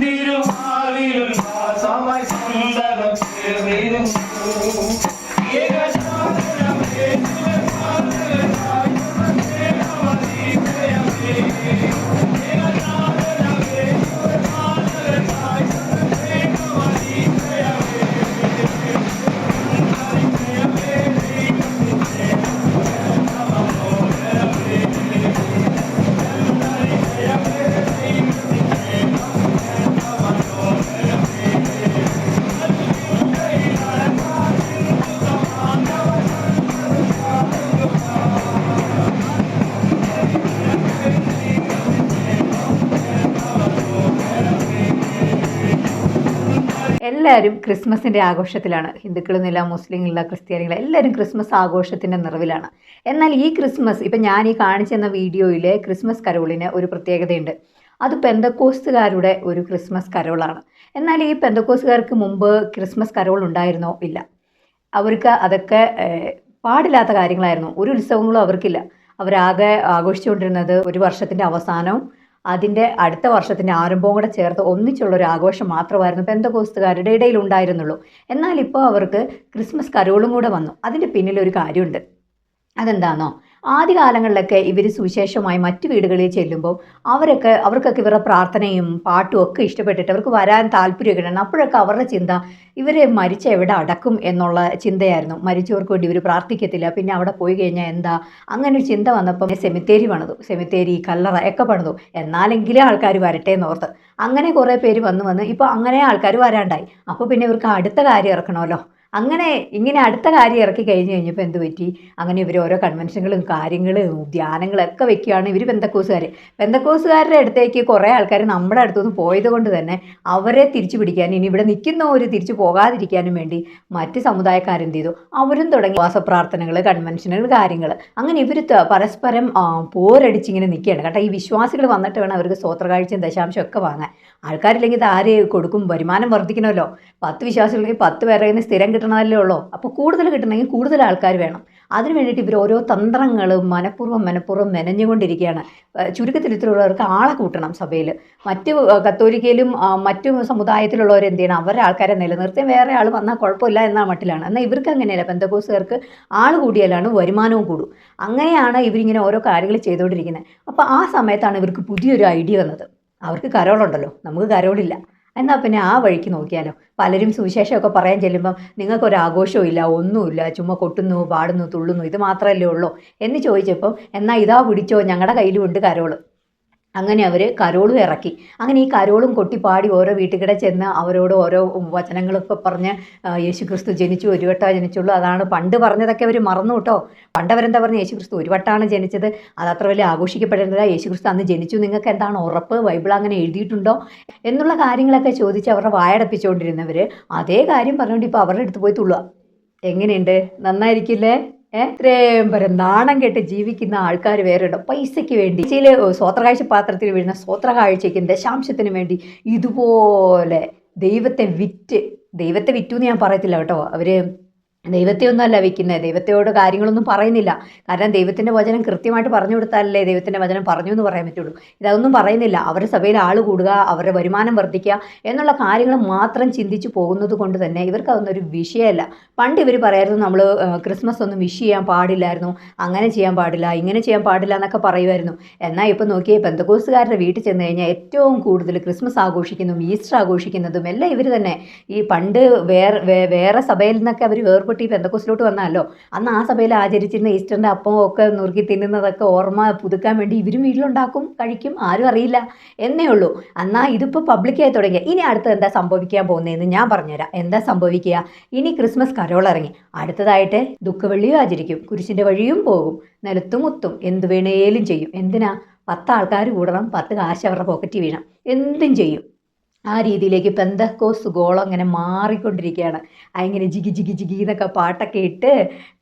തിരുവാലിലുല്ലാസമായി സന്തതം ചേർന്നിരുന്നു. എല്ലാവരും ക്രിസ്മസിൻ്റെ ആഘോഷത്തിലാണ്. ഹിന്ദുക്കളെന്നില്ല, മുസ്ലിങ്ങളില്ല, ക്രിസ്ത്യാനികള, എല്ലാവരും ക്രിസ്മസ് ആഘോഷത്തിൻ്റെ നിറവിലാണ്. എന്നാൽ ഈ ക്രിസ്മസ് ഇപ്പം ഞാൻ ഈ കാണിച്ചെന്ന വീഡിയോയിലെ ക്രിസ്മസ് കരോളിന് ഒരു പ്രത്യേകതയുണ്ട്. അത് പെന്തക്കോസ്തുകാരുടെ ഒരു ക്രിസ്മസ് കരോളാണ്. എന്നാൽ ഈ പെന്തക്കോസ്തുകാർക്ക് മുമ്പ് ക്രിസ്മസ് കരോൾ ഉണ്ടായിരുന്നോ? ഇല്ല. അവർക്ക് അതൊക്കെ പാടില്ലാത്ത കാര്യങ്ങളായിരുന്നു. ഒരു ഉത്സവങ്ങളും അവർക്കില്ല. അവരാകെ ആഘോഷിച്ചുകൊണ്ടിരുന്നത് ഒരു വർഷത്തിൻ്റെ അവസാനവും അതിൻ്റെ അടുത്ത വർഷത്തിൻ്റെ ആരംഭവും കൂടെ ചേർത്ത് ഒന്നിച്ചുള്ളൊരു ആഘോഷം മാത്രമായിരുന്നു പെന്തക്കോസ്തുകാരുടെ ഇടയിൽ ഉണ്ടായിരുന്നുള്ളൂ. എന്നാൽ ഇപ്പോൾ അവർക്ക് ക്രിസ്മസ് കരോളും കൂടെ വന്നു. അതിൻ്റെ പിന്നിലൊരു കാര്യമുണ്ട്. അതെന്താണോ, ആദ്യകാലങ്ങളിലൊക്കെ ഇവർ സുവിശേഷമായി മറ്റു വീടുകളിൽ ചെല്ലുമ്പോൾ അവർക്കൊക്കെ ഇവരുടെ പ്രാർത്ഥനയും പാട്ടും ഒക്കെ ഇഷ്ടപ്പെട്ടിട്ട് അവർക്ക് വരാൻ താല്പര്യമൊക്കെ ഉണ്ടായിരുന്നു. അപ്പോഴൊക്കെ അവരുടെ ചിന്ത ഇവരെ മരിച്ച എവിടെ അടക്കും എന്നുള്ള ചിന്തയായിരുന്നു. മരിച്ചവർക്ക് വേണ്ടി ഇവർ പ്രാർത്ഥിക്കത്തില്ല, പിന്നെ അവിടെ പോയി കഴിഞ്ഞാൽ എന്താ, അങ്ങനെ ഒരു ചിന്ത വന്നപ്പം സെമിത്തേരി കല്ലറ ഒക്കെ പണിതു. എന്നാലെങ്കിലും ആൾക്കാർ വരട്ടെ എന്നോർത്ത് അങ്ങനെ കുറേ പേര് വന്ന് ഇപ്പോൾ അങ്ങനെ ആൾക്കാർ വരാണ്ടായി. അപ്പോൾ പിന്നെ ഇവർക്ക് അടുത്ത കാര്യം ഇറക്കണമല്ലോ. ഇങ്ങനെ അടുത്ത കാര്യം ഇറക്കി കഴിഞ്ഞപ്പോൾ എന്ത് പറ്റി, അങ്ങനെ ഇവർ ഓരോ കൺവെൻഷനുകളും കാര്യങ്ങളും ധ്യാനങ്ങളൊക്കെ വെക്കുകയാണ് ഇവർ പെന്തക്കോസുകാരുടെ അടുത്തേക്ക് കുറേ ആൾക്കാർ നമ്മുടെ അടുത്തുനിന്ന് പോയത് കൊണ്ട് തന്നെ അവരെ തിരിച്ചു പിടിക്കാനും ഇനി ഇവിടെ നിൽക്കുന്നവർ തിരിച്ചു പോകാതിരിക്കാനും വേണ്ടി മറ്റ് സമുദായക്കാരെന്ത് ചെയ്തു, അവരും തുടങ്ങി വാസപ്രാർത്ഥനകൾ, കൺവെൻഷനുകൾ, കാര്യങ്ങൾ. അങ്ങനെ ഇവർ പരസ്പരം പോരടിച്ചിങ്ങനെ നിൽക്കുകയാണ് കേട്ടോ. ഈ വിശ്വാസികൾ വന്നിട്ട് വേണം അവർക്ക് സ്തോത്രകാഴ്ചയും ദശാംശം ഒക്കെ വാങ്ങാൻ. ആൾക്കാരില്ലെങ്കിൽ ഇത് ആര് കൊടുക്കും? വരുമാനം വർദ്ധിക്കണമല്ലോ. 10 വിശ്വാസികൾക്ക് 10 പേരുടെ നിന്ന് സ്ഥിരം കിട്ടണമല്ലേ ഉള്ളൂ. അപ്പോൾ കൂടുതൽ കിട്ടണമെങ്കിൽ കൂടുതൽ ആൾക്കാർ വേണം. അതിന് വേണ്ടിയിട്ട് ഇവർ ഓരോ തന്ത്രങ്ങളും മനഃപൂർവ്വം മെനഞ്ഞുകൊണ്ടിരിക്കുകയാണ്. ചുരുക്കത്തിൽ ഇത്തരമുള്ളവർക്ക് ആളെ കൂട്ടണം സഭയിൽ. മറ്റ് കത്തോലിക്കയിലും മറ്റു സമുദായത്തിലുള്ളവർ എന്ത് ചെയ്യണം, അവരുടെ ആൾക്കാരെ നിലനിർത്തി വേറെ ആൾ വന്നാൽ കുഴപ്പമില്ല എന്ന മട്ടിലാണ്. എന്നാൽ ഇവർക്ക് അങ്ങനെയല്ല. പെന്തക്കോസ്തുകാർക്ക് ആൾ കൂടിയാലാണ് വരുമാനവും കൂടും. അങ്ങനെയാണ് ഇവരിങ്ങനെ ഓരോ കാര്യങ്ങൾ ചെയ്തുകൊണ്ടിരിക്കുന്നത്. അപ്പോൾ ആ സമയത്താണ് ഇവർക്ക് പുതിയൊരു ഐഡിയ വന്നത്. അവർക്ക് കരോളുണ്ടല്ലോ, നമുക്ക് കരോളില്ല, എന്നാൽ പിന്നെ ആ വഴിക്ക് നോക്കിയാലോ. പലരും സുവിശേഷമൊക്കെ പറയാൻ ചെല്ലുമ്പം നിങ്ങൾക്കൊരാഘോഷവും ഇല്ല, ഒന്നുമില്ല, ചുമ്മാ കൊട്ടുന്നു, പാടുന്നു, തുള്ളുന്നു, ഇത് മാത്രമല്ലേ ഉള്ളൂ എന്ന് ചോദിച്ചപ്പം എന്നാൽ ഇതാ പിടിച്ചോ, ഞങ്ങളുടെ കയ്യിലും ഉണ്ട് കരോള്. അങ്ങനെ അവർ കരോളും ഇറക്കി. അങ്ങനെ ഈ കരോളും കൊട്ടിപ്പാടി ഓരോ വീട്ടുകിടെ ചെന്ന് അവരോട് ഓരോ വചനങ്ങളൊക്കെ പറഞ്ഞ് യേശുക്രിസ്തു ജനിച്ചു, ഒരു വട്ടമേ ജനിച്ചുള്ളൂ, അതാണ് പണ്ട് പറഞ്ഞതൊക്കെ അവർ മറന്നു കേട്ടോ. പണ്ടവരെന്താ പറഞ്ഞത്, യേശുക്രിസ്തു ഒരു വട്ടമാണ് ജനിച്ചത്, അതത്ര വലിയ ആഘോഷിക്കപ്പെടേണ്ടത്, യേശുക്രിസ്തു അന്ന് ജനിച്ചു, നിങ്ങൾക്ക് എന്താണ് ഉറപ്പ്, ബൈബിൾ അങ്ങനെ എഴുതിയിട്ടുണ്ടോ എന്നുള്ള കാര്യങ്ങളൊക്കെ ചോദിച്ച് അവരുടെ വായടപ്പിച്ചുകൊണ്ടിരുന്നവർ അതേ കാര്യം പറഞ്ഞുകൊണ്ട് ഇപ്പോൾ അവരുടെ അടുത്ത് പോയി തുള്ളുക. എങ്ങനെയുണ്ട്, നന്നായിരിക്കില്ലേ? ഇത്രയും പേരെ നാണം കെട്ട് ജീവിക്കുന്ന ആൾക്കാർ വേറെയുണ്ട്. പൈസയ്ക്ക് വേണ്ടി ചില സ്വോത്രകാഴ്ച പാത്രത്തിൽ വീഴുന്ന സ്വോത്രകാഴ്ചയ്ക്കും ദശാംശത്തിനും വേണ്ടി ഇതുപോലെ ദൈവത്തെ വിറ്റു എന്ന് ഞാൻ പറയത്തില്ല കേട്ടോ. അവർ ദൈവത്തെ ഒന്നുമല്ല വിൽക്കുന്നത്, ദൈവത്തോട് കാര്യങ്ങളൊന്നും പറയുന്നില്ല. കാരണം ദൈവത്തിൻ്റെ വചനം കൃത്യമായിട്ട് പറഞ്ഞു കൊടുത്താലല്ലേ ദൈവത്തിൻ്റെ വചനം പറഞ്ഞു എന്ന് പറയാൻ പറ്റുള്ളൂ. ഇതൊന്നും പറയുന്നില്ല. അവരുടെ സഭയിൽ ആൾ കൂടുക, അവരുടെ വരുമാനം വർദ്ധിക്കുക എന്നുള്ള കാര്യങ്ങൾ മാത്രം ചിന്തിച്ചു പോകുന്നത് കൊണ്ട് തന്നെ ഇവർക്ക് അതൊന്നൊരു വിഷയമല്ല. പണ്ട് ഇവർ പറയായിരുന്നു നമ്മൾ ക്രിസ്മസ് ഒന്നും വിഷ് ചെയ്യാൻ പാടില്ലായിരുന്നു, അങ്ങനെ ചെയ്യാൻ പാടില്ല, ഇങ്ങനെ ചെയ്യാൻ പാടില്ല എന്നൊക്കെ പറയുമായിരുന്നു. എന്നാൽ ഇപ്പോൾ നോക്കിയേ, പെന്തക്കോസ്തുകാരുടെ വീട്ടിൽ ചെന്ന് കഴിഞ്ഞാൽ ഏറ്റവും കൂടുതൽ ക്രിസ്മസ് ആഘോഷിക്കുന്നതും ഈസ്റ്റർ ആഘോഷിക്കുന്നതും എല്ലാം ഇവർ തന്നെ. ഈ പണ്ട് വേറെ സഭയിൽ നിന്നൊക്കെ അവർ വേർപെട്ട് ഈ പെന്തക്കോസ്തിലോട്ട് വന്നാലോ, അന്ന് ആ സഭയിൽ ആചരിച്ചിരുന്ന ഈസ്റ്ററിൻ്റെ അപ്പവും ഒക്കെ നുറുക്കി തിന്നുന്നതൊക്കെ ഓർമ്മ പുതുക്കാൻ വേണ്ടി ഇവരും വീട്ടിലുണ്ടാക്കും, കഴിക്കും, ആരും അറിയില്ല എന്നേ ഉള്ളൂ. എന്നാൽ ഇതിപ്പോൾ പബ്ലിക്കായി തുടങ്ങിയ ഇനി അടുത്ത് എന്താ സംഭവിക്കാൻ പോകുന്നതെന്ന് ഞാൻ പറഞ്ഞുതരാം. എന്താ സംഭവിക്കുക, ഇനി ക്രിസ്മസ് കരോൾ ഇറങ്ങി, അടുത്തതായിട്ട് ദുഃഖവെള്ളിയും ആചരിക്കും, കുരിശിൻ്റെ വഴിയും പോകും, നിലത്തും മുത്തും, എന്ത് വേണേലും ചെയ്യും. എന്തിനാ? 10 ആൾക്കാർ കൂടണം, 10 കാശ് അവരുടെ പോക്കറ്റിൽ വീണം, എന്തും ചെയ്യും. ആ രീതിയിലേക്ക് പെന്തക്കോസ്ത് ഗോളം അങ്ങനെ മാറിക്കൊണ്ടിരിക്കുകയാണ്. അങ്ങനെ ജിഗി ജിഗി ജിഗി എന്നൊക്കെ പാട്ടൊക്കെ ഇട്ട്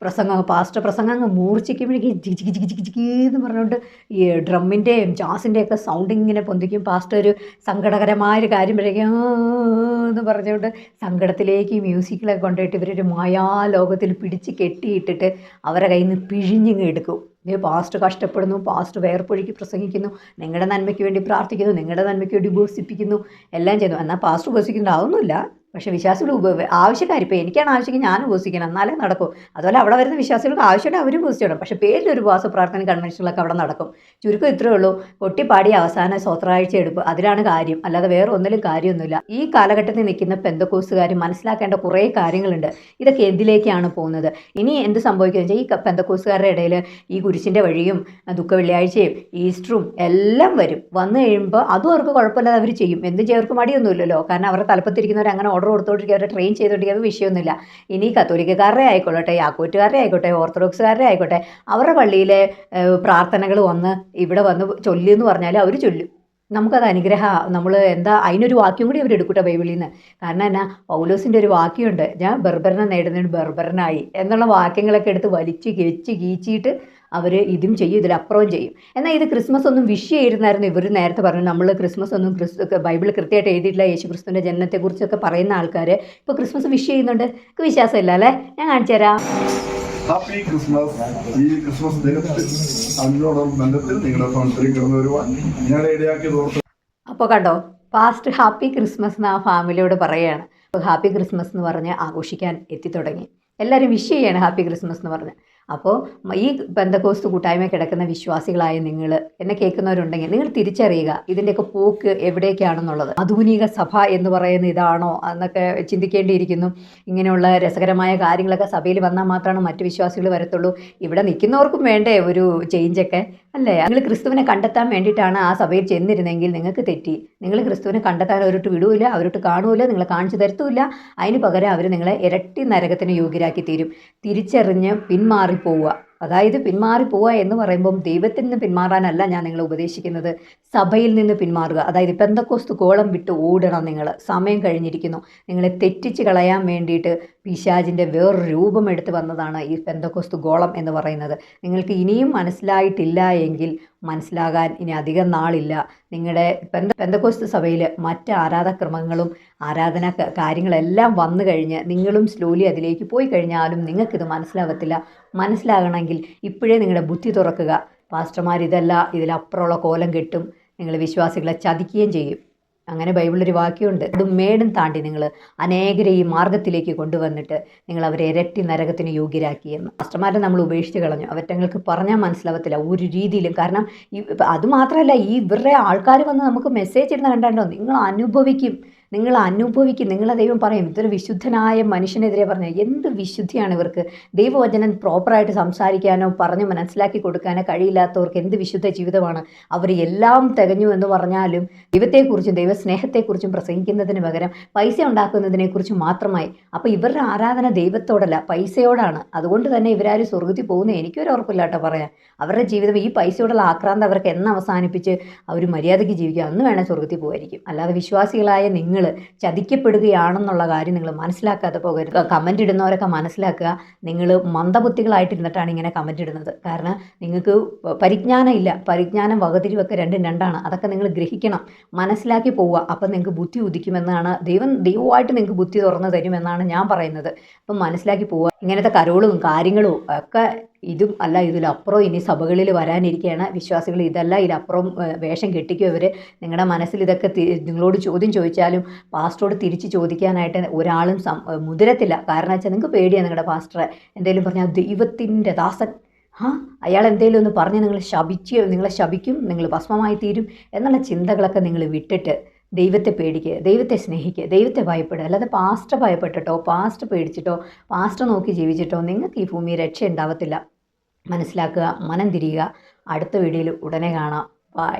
പാസ്റ്റർ പ്രസംഗം അങ്ങ് മൂർച്ഛിക്കുമ്പോഴേക്ക് ജിഗി ജിഗി ജിഗി ജിഗി ജിഗി എന്ന് പറഞ്ഞുകൊണ്ട് ഈ ഡ്രമ്മിൻ്റെയും ജാസിൻ്റെയൊക്കെ സൗണ്ട് ഇങ്ങനെ പൊന്തിക്കും. പാസ്റ്റർ ഒരു സങ്കടകരമായൊരു കാര്യം പറയുകയും എന്ന് പറഞ്ഞുകൊണ്ട് സങ്കടത്തിലേക്ക് മ്യൂസിക്കിലൊക്കെ കൊണ്ടുപോയിട്ട് ഇവരൊരു മായാലോകത്തിൽ പിടിച്ച് കെട്ടിയിട്ടിട്ട് അവരെ കയ്യിൽ നിന്ന് പിഴിഞ്ഞിങ്ങ് എടുക്കും. പാസ്റ്റ് കഷ്ടപ്പെടുന്നു, പാസ്റ്റ് വേർപ്പൊഴുക്കി പ്രസംഗിക്കുന്നു, നിങ്ങളുടെ നന്മയ്ക്ക് വേണ്ടി പ്രാർത്ഥിക്കുന്നു, നിങ്ങളുടെ നന്മയ്ക്ക് വേണ്ടി ഉപവസിപ്പിക്കുന്നു, എല്ലാം ചെയ്യുന്നു. എന്നാൽ പാസ്റ്റ് ഉപവസിക്കേണ്ട അതൊന്നുമില്ല. പക്ഷേ വിശ്വാസികൾ ആവശ്യക്കാർ, ഇപ്പോൾ എനിക്കാണ് ആവശ്യമെങ്കിൽ ഞാൻ ഉപവസിക്കണം, എന്നാലേ നടക്കും. അതുപോലെ അവിടെ വരുന്ന വിശ്വാസികൾക്ക് ആവശ്യമുണ്ട്, അവരും ഉപവസിക്കണം. പക്ഷേ പേരിലൊരു ഉപവാസ പ്രാർത്ഥന കൺവെൻഷനിലൊക്കെ അവിടെ നടക്കും. ചുരുക്കം ഇത്രയേ ഉള്ളൂ, കൊട്ടിപ്പാടി അവസാന സ്വത്രാഴ്ച എടുപ്പ്, അതിലാണ് കാര്യം, അല്ലാതെ വേറെ ഒന്നിലും കാര്യമൊന്നുമില്ല. ഈ കാലഘട്ടത്തിൽ നിൽക്കുന്ന പെന്തക്കോസ്തുകാർ മനസ്സിലാക്കേണ്ട കുറേ കാര്യങ്ങളുണ്ട്. ഇതൊക്കെ എന്തിലേക്കാണ് പോകുന്നത്? ഇനി എന്ത് സംഭവിക്കുന്നത് വെച്ചാൽ ഈ പെന്തക്കോസ്തുകാരുടെ ഇടയിൽ ഈ കുരിശിൻ്റെ വഴിയും ദുഃഖ വെള്ളിയാഴ്ചയും ഈസ്റ്ററും എല്ലാം വന്നു കഴിയുമ്പോൾ അതും അവർക്ക് കുഴപ്പമില്ലാതെ അവർ ചെയ്യും. എന്തും ചെയ്യവർക്ക് മടിയൊന്നുമില്ലല്ലോ, കാരണം അവരുടെ തലപ്പത്തിരിക്കുന്നവർ അങ്ങനെ ഓർഡർ കൊടുത്തോണ്ടിരിക്കുക, അവരെ ട്രെയിൻ ചെയ്തോണ്ടിരിക്കുക, വിഷയമൊന്നുമില്ല. ഇനി കത്തോലിക്കക്കാരുടെ ആയിക്കൊള്ളട്ടെ, യാക്കോറ്റുകാരുടെ ആയിക്കോട്ടെ, ഓർത്തഡോക്സുകാരുടെ ആയിക്കോട്ടെ, അവരുടെ പള്ളിയിലെ പ്രാർത്ഥനകൾ ഇവിടെ വന്ന് ചൊല്ലിയെന്ന് പറഞ്ഞാൽ അവർ ചൊല്ലും. നമുക്കത് നമ്മൾ എന്താ അതിനൊരു വാക്യം കൂടി അവരെടുക്കട്ടെ ബൈബിളിൽ നിന്ന്. കാരണം എന്നാ, പൗലോസിൻ്റെ ഒരു വാക്യമുണ്ട്, ഞാൻ ബർബരനെ നേടുന്നതിന് ബർബരനായി എന്നുള്ള വാക്യങ്ങളൊക്കെ എടുത്ത് വലിച്ച് കീച്ചിട്ട് അവർ ഇതും ചെയ്യും, ഇതിലപ്പുറവും ചെയ്യും. എന്നാൽ ഇത് ക്രിസ്മസ് ഒന്നും വിഷ് ചെയ്തിരുന്നായിരുന്നു ഇവർ നേരത്തെ പറഞ്ഞു. നമ്മൾ ക്രിസ്മസ് ഒന്നും ബൈബിളിൽ കൃത്യമായിട്ട് എഴുതിയിട്ടില്ല, യേശു ക്രിസ്തുവിൻ്റെ ജനനത്തെക്കുറിച്ചൊക്കെ പറയുന്ന ആൾക്കാർ ഇപ്പോൾ ക്രിസ്മസ് വിഷ് ചെയ്യുന്നുണ്ട്. വിശ്വാസമില്ല അല്ലേ? ഞാൻ കാണിച്ചു തരാം. Happy Christmas. ഈ ക്രിസ്മസ് ദിനത്തിൽ അതിനോടും ബന്ധത്തിൽ നിങ്ങളുടെ ഭവനത്തിൽ കടന്നു വരുവാൻ ഞങ്ങളെ ഇടയാക്കിയത് ഓർത്ത്. അപ്പോൾ കണ്ടോ, പാസ്റ്റ് ഹാപ്പി ക്രിസ്മസ് എന്ന് ആ ഫാമിലിയോട് പറയുകയാണ്. അപ്പോൾ ഹാപ്പി ക്രിസ്മസ് എന്ന് പറഞ്ഞ് ആഘോഷിക്കാൻ എത്തിത്തുടങ്ങി. എല്ലാവരും വിഷ് ചെയ്യാണ് ഹാപ്പി ക്രിസ്മസ് എന്ന് പറഞ്ഞ്. അപ്പോൾ ഈ പെന്തക്കോസ്ത് കൂട്ടായ്മ കിടക്കുന്ന വിശ്വാസികളായ നിങ്ങൾ, എന്നെ കേൾക്കുന്നവരുണ്ടെങ്കിൽ നിങ്ങൾ തിരിച്ചറിയുക ഇതിൻ്റെയൊക്കെ പോക്ക് എവിടേക്കാണെന്നുള്ളത്. ആധുനിക സഭ എന്ന് പറയുന്ന ഇതാണോ എന്നൊക്കെ ചിന്തിക്കേണ്ടിയിരിക്കുന്നു. ഇങ്ങനെയുള്ള രസകരമായ കാര്യങ്ങളൊക്കെ സഭയിൽ വന്നാൽ മാത്രമാണ് മറ്റു വിശ്വാസികൾ വരത്തുള്ളൂ. ഇവിടെ നിൽക്കുന്നവർക്കും വേണ്ടേ ഒരു ചേഞ്ചൊക്കെ അല്ലേ? നിങ്ങൾ ക്രിസ്തുവിനെ കണ്ടെത്താൻ വേണ്ടിയിട്ടാണ് ആ സഭയിൽ ചെന്നിരുന്നെങ്കിൽ നിങ്ങൾക്ക് തെറ്റി. നിങ്ങൾ ക്രിസ്തുവിനെ കണ്ടെത്താൻ അവരോട്ട് വിടൂല, അവരോട്ട് കാണൂല, നിങ്ങളെ കാണിച്ചു തരത്തുമില്ല. അതിന് പകരം അവർ നിങ്ങളെ ഇരട്ടി നരകത്തിന് യോഗ്യരാക്കി തീരും. തിരിച്ചറിഞ്ഞ് പിന്മാറിപ്പോവുക. അതായത് പിന്മാറിപ്പോവുക എന്ന് പറയുമ്പം ദൈവത്തിൽ നിന്ന് പിന്മാറാനല്ല ഞാൻ നിങ്ങളെ ഉപദേശിക്കുന്നത്, സഭയിൽ നിന്ന് പിന്മാറുക. അതായത് പെന്തക്കോസ്ത് കോളം വിട്ട് ഓടണം. നിങ്ങൾ സമയം കഴിഞ്ഞിരിക്കുന്നു. നിങ്ങളെ തെറ്റിച്ച് കളയാൻ വേണ്ടിയിട്ട് പിശാചിൻ്റെ വേറൊരു രൂപം എടുത്ത് വന്നതാണ് ഈ പെന്തക്കോസ്ത് ഗോളം എന്ന് പറയുന്നത്. നിങ്ങൾക്ക് ഇനിയും മനസ്സിലായിട്ടില്ല എങ്കിൽ മനസ്സിലാകാൻ ഇനി അധികം നാളില്ല. നിങ്ങളുടെ പെന്തക്കോസ്ത് സഭയിൽ മറ്റ് ആരാധക്രമങ്ങളും ആരാധന കാര്യങ്ങളെല്ലാം വന്നു കഴിഞ്ഞ് നിങ്ങളും സ്ലോലി അതിലേക്ക് പോയി കഴിഞ്ഞാലും നിങ്ങൾക്കിത് മനസ്സിലാവത്തില്ല. മനസ്സിലാകണമെങ്കിൽ ഇപ്പോഴേ നിങ്ങളുടെ ബുദ്ധി തുറക്കുക. പാസ്റ്റർമാർ ഇതിലപ്പുറമുള്ള കോലം കെട്ടും, നിങ്ങൾ വിശ്വാസികളെ ചതിക്കുകയും ചെയ്യും. അങ്ങനെ ബൈബിളിലൊരു വാക്യമുണ്ട്, ഇതും മേടും താണ്ടി നിങ്ങൾ അനേകരെ ഈ മാർഗത്തിലേക്ക് കൊണ്ടുവന്നിട്ട് നിങ്ങൾ അവരെ ഇരട്ടി നരകത്തിന് യോഗ്യരാക്കിയെന്ന്. പാസ്റ്റർമാരെ നമ്മൾ ഉപേക്ഷിച്ച് കളഞ്ഞു. അവറ്റങ്ങൾക്ക് പറഞ്ഞാൽ മനസ്സിലാവത്തില്ല ഒരു രീതിയിലും. കാരണം അതുമാത്രമല്ല, ഇവരുടെ ആൾക്കാർ വന്ന് നമുക്ക് മെസ്സേജ് ഇടുന്ന കണ്ടോ, നിങ്ങൾ അനുഭവിക്കും. നിങ്ങളെ ദൈവം പറയും, ഇതൊരു വിശുദ്ധനായ മനുഷ്യനെതിരെ പറഞ്ഞ എന്ത് വിശുദ്ധിയാണ് ഇവർക്ക്. ദൈവവചനം പ്രോപ്പറായിട്ട് സംസാരിക്കാനോ പറഞ്ഞ് മനസ്സിലാക്കി കൊടുക്കാനോ കഴിയില്ലാത്തവർക്ക് എന്ത് വിശുദ്ധ ജീവിതമാണ്. അവർ എല്ലാം തികഞ്ഞു എന്ന് പറഞ്ഞാലും ദൈവത്തെക്കുറിച്ചും ദൈവസ്നേഹത്തെക്കുറിച്ചും പ്രസംഗിക്കുന്നതിന് പകരം പൈസ ഉണ്ടാക്കുന്നതിനെക്കുറിച്ച് മാത്രമായി. അപ്പോൾ ഇവരുടെ ആരാധന ദൈവത്തോടല്ല, പൈസയോടാണ്. അതുകൊണ്ട് തന്നെ ഇവരാരും സ്വർഗത്തിൽ പോകുന്നത് എനിക്കൊരു ഉറപ്പില്ല കേട്ടോ പറയാൻ. അവരുടെ ജീവിതം ഈ പൈസയോടുള്ള ആക്രാന്തം അവർക്ക് എന്ന് അവസാനിപ്പിച്ച് അവർ മര്യാദയ്ക്ക് ജീവിക്കുക, അന്ന് വേണേൽ സ്വർഗത്തിൽ പോകുമായിരിക്കും. അല്ലാതെ വിശ്വാസികളായ നിങ്ങൾ ചതിക്കപ്പെടുകയാണെന്നുള്ള കാര്യം നിങ്ങൾ മനസ്സിലാക്കാതെ പോകരുത്. കമൻ്റ് ഇടുന്നവരൊക്കെ മനസ്സിലാക്കുക, നിങ്ങൾ മന്ദബുദ്ധികളായിട്ടിരുന്നിട്ടാണ് ഇങ്ങനെ കമൻ്റ് ഇടുന്നത്. കാരണം നിങ്ങൾക്ക് പരിജ്ഞാനം ഇല്ല. പരിജ്ഞാനം വകതിരിവൊക്കെ രണ്ടാണ്. അതൊക്കെ നിങ്ങൾ ഗ്രഹിക്കണം, മനസ്സിലാക്കി പോവുക. അപ്പം നിങ്ങൾക്ക് ബുദ്ധി ഉദിക്കുമെന്നാണ് ദൈവമായിട്ട് നിങ്ങൾക്ക് ബുദ്ധി തുറന്നു തരുമെന്നാണ് ഞാൻ പറയുന്നത്. അപ്പം മനസ്സിലാക്കി പോവുക. ഇങ്ങനത്തെ കരോളും കാര്യങ്ങളും ഒക്കെ ഇതും അല്ല, ഇതിലപ്പുറം ഇനി സഭകളിൽ വരാനിരിക്കുകയാണ്. വിശ്വാസികൾ ഇതിലപ്പുറം വേഷം കെട്ടിക്കും ഇവർ. നിങ്ങളുടെ മനസ്സിൽ ഇതൊക്കെ നിങ്ങളോട് ചോദ്യം ചോദിച്ചാലും പാസ്റ്ററോട് തിരിച്ച് ചോദിക്കാനായിട്ട് ഒരാളും മുതിരത്തില്ല. കാരണം വെച്ചാൽ നിങ്ങൾക്ക് പേടിയാണ് നിങ്ങളുടെ പാസ്റ്ററെ എന്തെങ്കിലും പറഞ്ഞാൽ ദൈവത്തിൻ്റെ ദാസൻ, അയാൾ എന്തെങ്കിലും ഒന്ന് പറഞ്ഞ് നിങ്ങളെ ശപിക്കും, നിങ്ങൾ ഭസ്മമായി തീരും എന്നുള്ള ചിന്തകളൊക്കെ നിങ്ങൾ വിട്ടിട്ട് ദൈവത്തെ പേടിക്കുക, ദൈവത്തെ സ്നേഹിക്കുക, ദൈവത്തെ ഭയപ്പെടുക. അല്ലാതെ പാസ്റ്റർ ഭയപ്പെട്ടിട്ടോ പാസ്റ്റർ പേടിച്ചിട്ടോ പാസ്റ്റർ നോക്കി ജീവിച്ചിട്ടോ നിങ്ങൾക്ക് ഈ ഭൂമി രക്ഷ ഉണ്ടാവത്തില്ല. മനസ്സിലാക്കുക, മനം തിരിയുക. അടുത്ത വീഡിയോയിൽ ഉടനെ കാണാം. ബൈ.